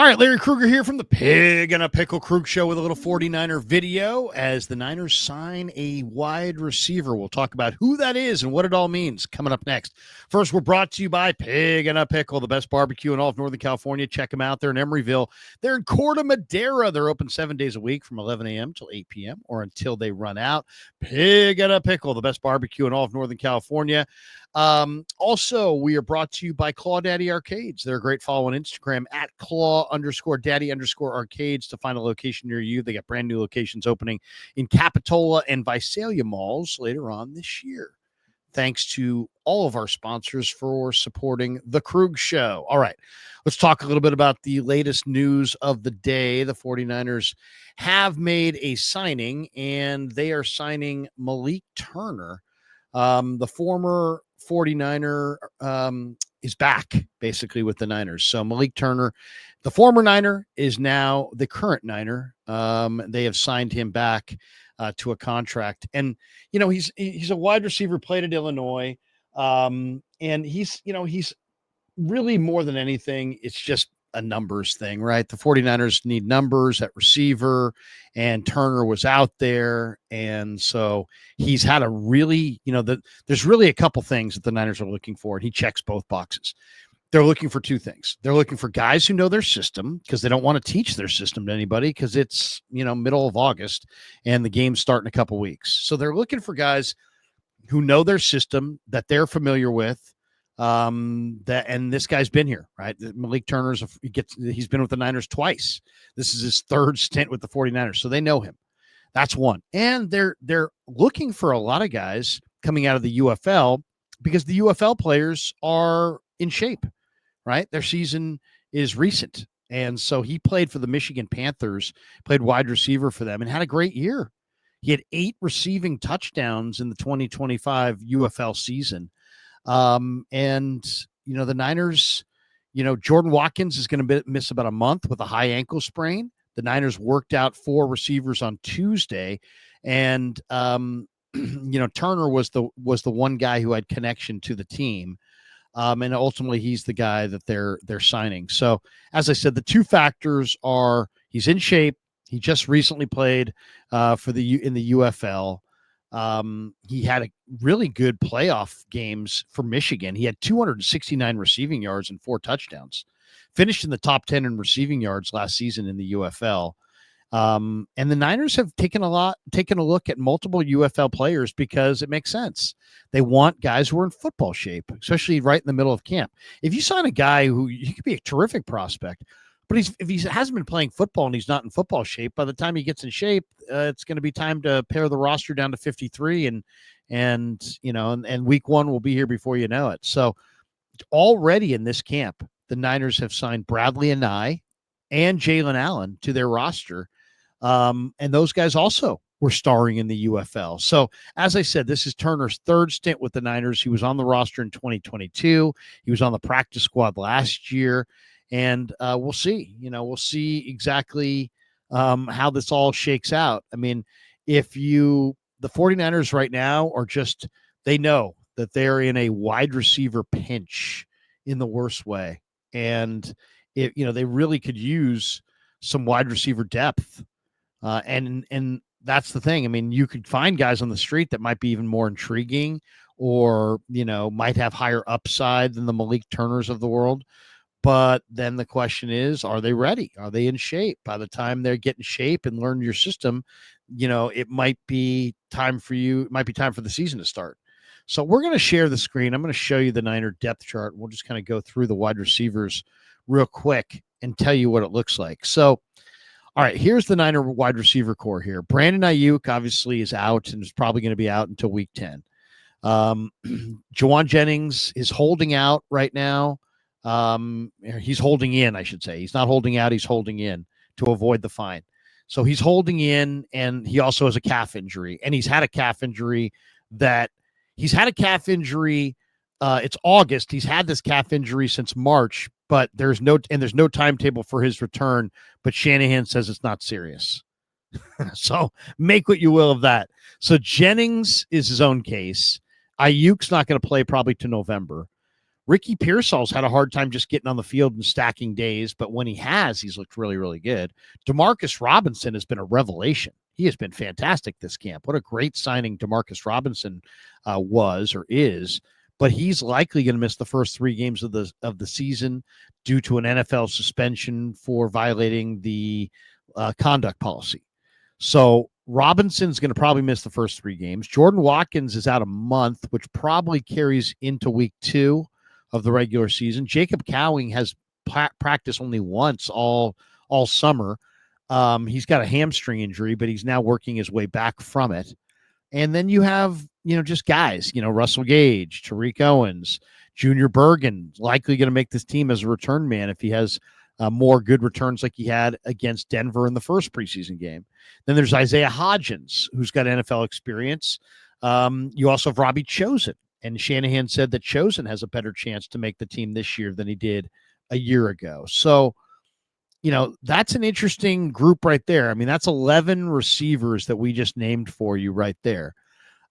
All right, Larry Krueger here from the Pig and a Pickle Krug Show with a little 49er video as the Niners sign a wide receiver. We'll talk about who that is and what it all means coming up next. First, we're brought to you by Pig and a Pickle, the best barbecue in all of Northern California. Check them out. They're in Emeryville. They're in Corte Madera. They're open 7 days a week from 11 a.m. till 8 p.m. or until they run out. Pig and a Pickle, the best barbecue in all of Northern California. Also, we are brought to you by Claw Daddy Arcades. They're a great follow on Instagram at Claw_Daddy_Arcades to find a location near you. They got brand new locations opening in Capitola and Visalia malls later on this year. Thanks to all of our sponsors for supporting the Krug Show. All right, let's talk a little bit about the latest news of the day. The 49ers have made a signing, and they are signing Malik Turner. The former 49er is back basically with the Niners. So Malik Turner, the former Niner, is now the current Niner. They have signed him back to a contract, and he's a wide receiver, played at Illinois, and he's really more than anything, it's just a numbers thing, right? The 49ers need numbers at receiver, and Turner was out there. And so he's had a really, there's really a couple things that the Niners are looking for, and he checks both boxes. They're looking for two things. They're looking for guys who know their system because they don't want to teach their system to anybody because it's, middle of August and the game's starting in a couple weeks. So they're looking for guys who know their system, that they're familiar with, and this guy's been here, right? Malik Turner's he's been with the Niners twice. This is his third stint with the 49ers, so they know him. That's one. And they're looking for a lot of guys coming out of the UFL because the UFL players are in shape, right? Their season is recent. And so he played for the Michigan Panthers, played wide receiver for them, and had a great year. He had 8 receiving touchdowns in the 2025 UFL season. The Niners, Jordan Watkins is going to miss about a month with a high ankle sprain. The Niners worked out 4 receivers on Tuesday, and Turner was the one guy who had connection to the team. And ultimately he's the guy that they're signing. So as I said, the two factors are he's in shape. He just recently played in the UFL. He had a really good playoff games for Michigan. He had 269 receiving yards and 4 touchdowns, finished in the top 10 in receiving yards last season in the UFL. And the Niners have taken a look at multiple UFL players because it makes sense. They want guys who are in football shape, especially right in the middle of camp. If you sign a guy he could be a terrific prospect, but if he hasn't been playing football and he's not in football shape, by the time he gets in shape, it's going to be time to pare the roster down to 53, and week 1 will be here before you know it. So already in this camp, the Niners have signed Bradley Anae and Jalen Allen to their roster. And those guys also were starring in the UFL. So as I said, this is Turner's third stint with the Niners. He was on the roster in 2022. He was on the practice squad last year. And we'll see, we'll see exactly how this all shakes out. I mean, the 49ers right now are they know that they're in a wide receiver pinch in the worst way. And they really could use some wide receiver depth. And that's the thing. I mean, you could find guys on the street that might be even more intriguing or, might have higher upside than the Malik Turners of the world. But then the question is, are they ready? Are they in shape? By the time they get in shape and learn your system, it might be time for you. It might be time for the season to start. So we're going to share the screen. I'm going to show you the Niner depth chart. We'll just kind of go through the wide receivers real quick and tell you what it looks like. So, all right, here's the Niner wide receiver core here. Brandon Ayuk obviously is out and is probably going to be out until week 10. Juwan Jennings is holding out right now. He's holding in, I should say. He's not holding out, he's holding in to avoid the fine. So he's holding in, and he also has a calf injury. And he's had a calf injury it's August. He's had this calf injury since March, but there's no timetable for his return. But Shanahan says it's not serious. So make what you will of that. So Jennings is his own case. Ayuk's not going to play probably to November. Ricky Pearsall's had a hard time just getting on the field and stacking days, but when he has, he's looked really, really good. Demarcus Robinson has been a revelation. He has been fantastic this camp. What a great signing Demarcus Robinson was or is. But he's likely going to miss the first 3 games of the season due to an NFL suspension for violating the conduct policy. So Robinson's going to probably miss the first 3 games. Jordan Watkins is out a month, which probably carries into week 2 of the regular season. Jacob Cowing has practiced only once all summer. He's got a hamstring injury, but he's now working his way back from it. And then you have, just guys, Russell Gage, Tariq Owens, Junior Bergen, likely going to make this team as a return man if he has more good returns like he had against Denver in the first preseason game. Then there's Isaiah Hodgins, who's got NFL experience. You also have Robbie Chosen. And Shanahan said that Chosen has a better chance to make the team this year than he did a year ago. So, that's an interesting group right there. I mean, that's 11 receivers that we just named for you right there.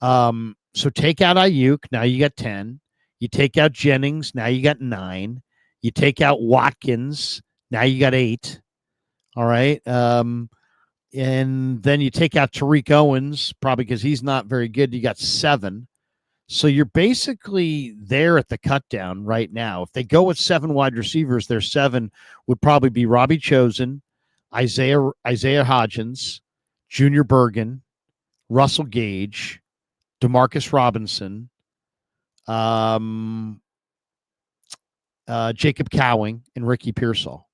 So take out Ayuk. Now you got 10. You take out Jennings. Now you got 9. You take out Watkins. Now you got 8. All right. And then you take out Tariq Owens, probably because he's not very good. You got 7. So you're basically there at the cut down right now. If they go with 7 wide receivers, their 7 would probably be Robbie Chosen, Isaiah Hodgins, Junior Bergen, Russell Gage, Demarcus Robinson, Jacob Cowing, and Ricky Pearsall.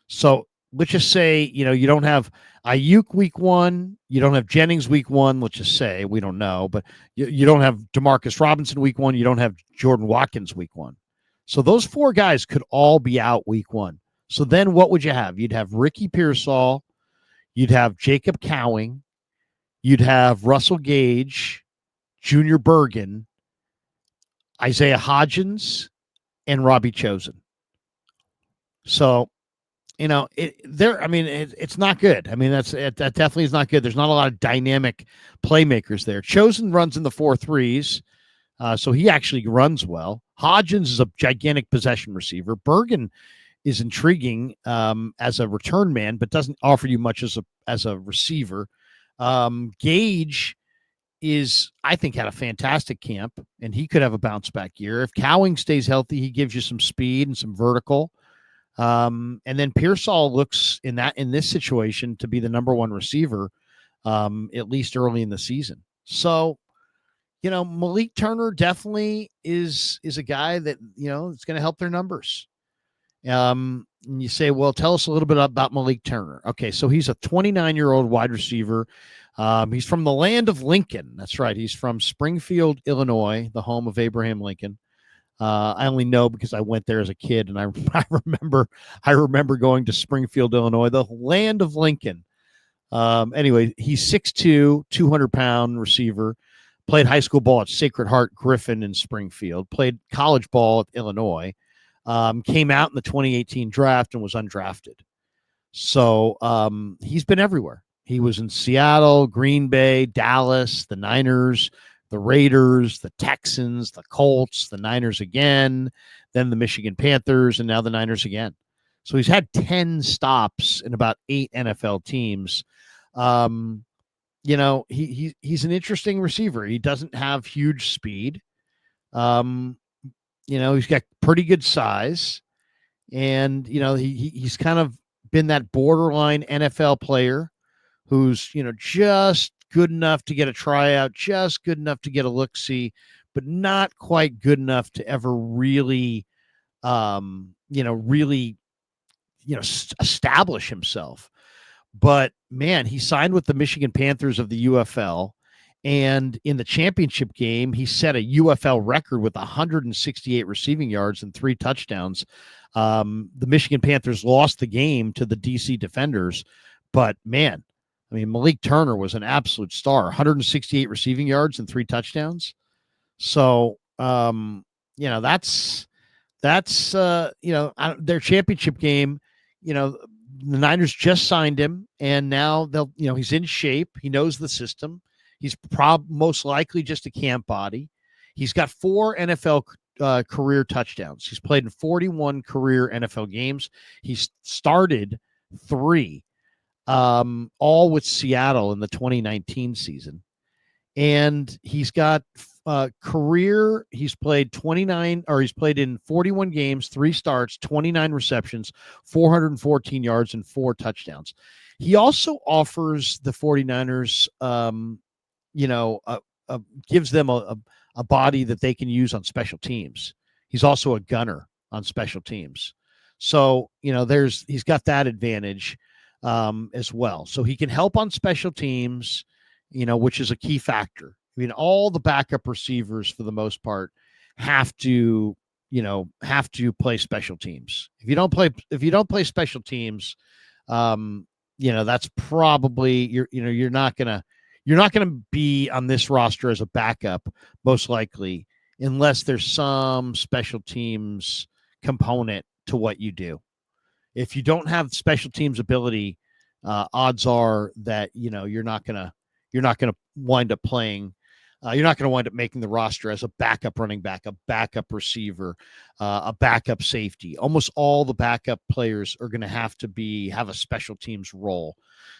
So let's just say, you don't have Ayuk week 1. You don't have Jennings week 1. Let's just say, we don't know, but you don't have Demarcus Robinson week 1. You don't have Jordan Watkins week 1. So those 4 guys could all be out week 1. So then what would you have? You'd have Ricky Pearsall. You'd have Jacob Cowing. You'd have Russell Gage, Junior Bergen, Isaiah Hodgins, and Robbie Chosen. So, it's not good. I mean, that definitely is not good. There's not a lot of dynamic playmakers there. Chosen runs in the 4-3s, so he actually runs well. Hodgins is a gigantic possession receiver. Bergen is intriguing as a return man, but doesn't offer you much as a receiver. Gage is, I think, had a fantastic camp, and he could have a bounce back year. If Cowing stays healthy, he gives you some speed and some vertical. And then Pearsall looks in this situation to be the number 1 receiver, at least early in the season. So, Malik Turner definitely is a guy that, it's going to help their numbers. And you say, well, tell us a little bit about Malik Turner. Okay. So he's a 29-year-old wide receiver. He's from the land of Lincoln. That's right. He's from Springfield, Illinois, the home of Abraham Lincoln. I only know because I went there as a kid, and I remember going to Springfield, Illinois, the land of Lincoln. Anyway, he's 6'2", 200-pound receiver. Played high school ball at Sacred Heart Griffin in Springfield. Played college ball at Illinois. Came out in the 2018 draft and was undrafted. So he's been everywhere. He was in Seattle, Green Bay, Dallas, the Niners, the Raiders, the Texans, the Colts, the Niners again, then the Michigan Panthers, and now the Niners again. So he's had 10 stops in about 8 NFL teams. He's an interesting receiver. He doesn't have huge speed. He's got pretty good size, and he's kind of been that borderline NFL player who's just good enough to get a tryout, just good enough to get a look-see, but not quite good enough to ever really establish himself. But man, he signed with the Michigan Panthers of the UFL. And in the championship game, he set a UFL record with 168 receiving yards and 3 touchdowns. The Michigan Panthers lost the game to the DC Defenders. But man, Malik Turner was an absolute star. 168 receiving yards and 3 touchdowns. So, that's their championship game. The Niners just signed him, and now he's in shape. He knows the system. He's most likely just a camp body. He's got 4 NFL career touchdowns. He's played in 41 career NFL games. He's started 3, all with Seattle in the 2019 season. And he's got career. He's played 29, or he's played in 41 games, 3 starts, 29 receptions, 414 yards, and 4 touchdowns. He also offers the 49ers, gives them a body that they can use on special teams. He's also a gunner on special teams. So, he's got that advantage as well. So he can help on special teams, which is a key factor. I mean, all the backup receivers for the most part have to play special teams. If you don't play special teams, that's probably you're not gonna be on this roster as a backup, most likely, unless there's some special teams component to what you do. If you don't have special teams ability, odds are that you're not gonna wind up playing. You're not going to wind up making the roster as a backup running back, a backup receiver, a backup safety. Almost all the backup players are going to have a special teams role.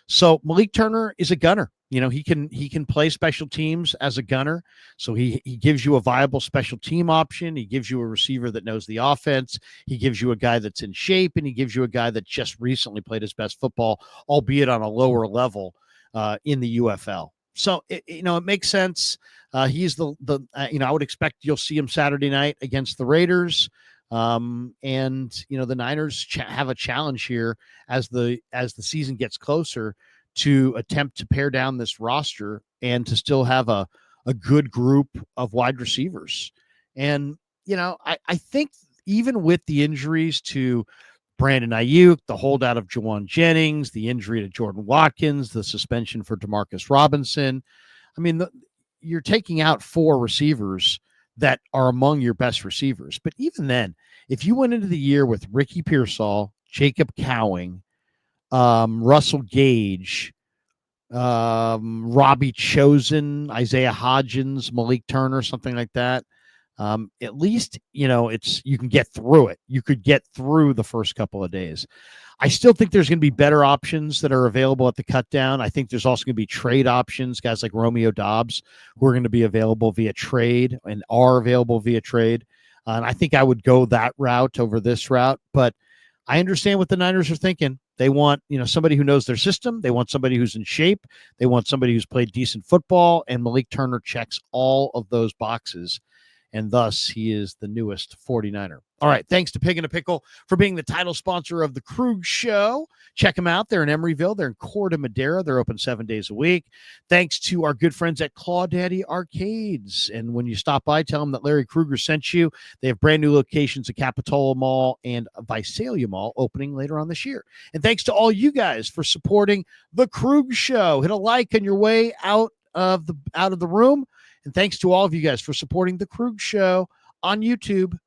So Malik Turner is a gunner. He can play special teams as a gunner. So he gives you a viable special team option. He gives you a receiver that knows the offense. He gives you a guy that's in shape, and he gives you a guy that just recently played his best football, albeit on a lower level in the UFL. So it makes sense. He's I would expect you'll see him Saturday night against the Raiders. And the Niners have a challenge here as the season gets closer to attempt to pare down this roster and to still have a good group of wide receivers. And I think even with the injuries to Brandon Ayuk, the holdout of Juwan Jennings, the injury to Jordan Watkins, the suspension for Demarcus Robinson. I mean, you're taking out 4 receivers that are among your best receivers. But even then, if you went into the year with Ricky Pearsall, Jacob Cowing, Russell Gage, Robbie Chosen, Isaiah Hodgins, Malik Turner, something like that, at least you can get through it. You could get through the first couple of days. I still think there's going to be better options that are available at the cut down. I think there's also going to be trade options, guys like Romeo Doubs, who are going to be available via trade and are available via trade. And I think I would go that route over this route, but I understand what the Niners are thinking. They want, somebody who knows their system. They want somebody who's in shape. They want somebody who's played decent football, and Malik Turner checks all of those boxes. And thus, he is the newest 49er. All right. Thanks to Pig and a Pickle for being the title sponsor of the Krug Show. Check them out. They're in Emeryville. They're in Corte Madera. They're open 7 days a week. Thanks to our good friends at Claw Daddy Arcades. And when you stop by, tell them that Larry Krueger sent you. They have brand new locations at Capitola Mall and Visalia Mall opening later on this year. And thanks to all you guys for supporting the Krug Show. Hit a like on your way out of the room. And thanks to all of you guys for supporting the Krug Show on YouTube.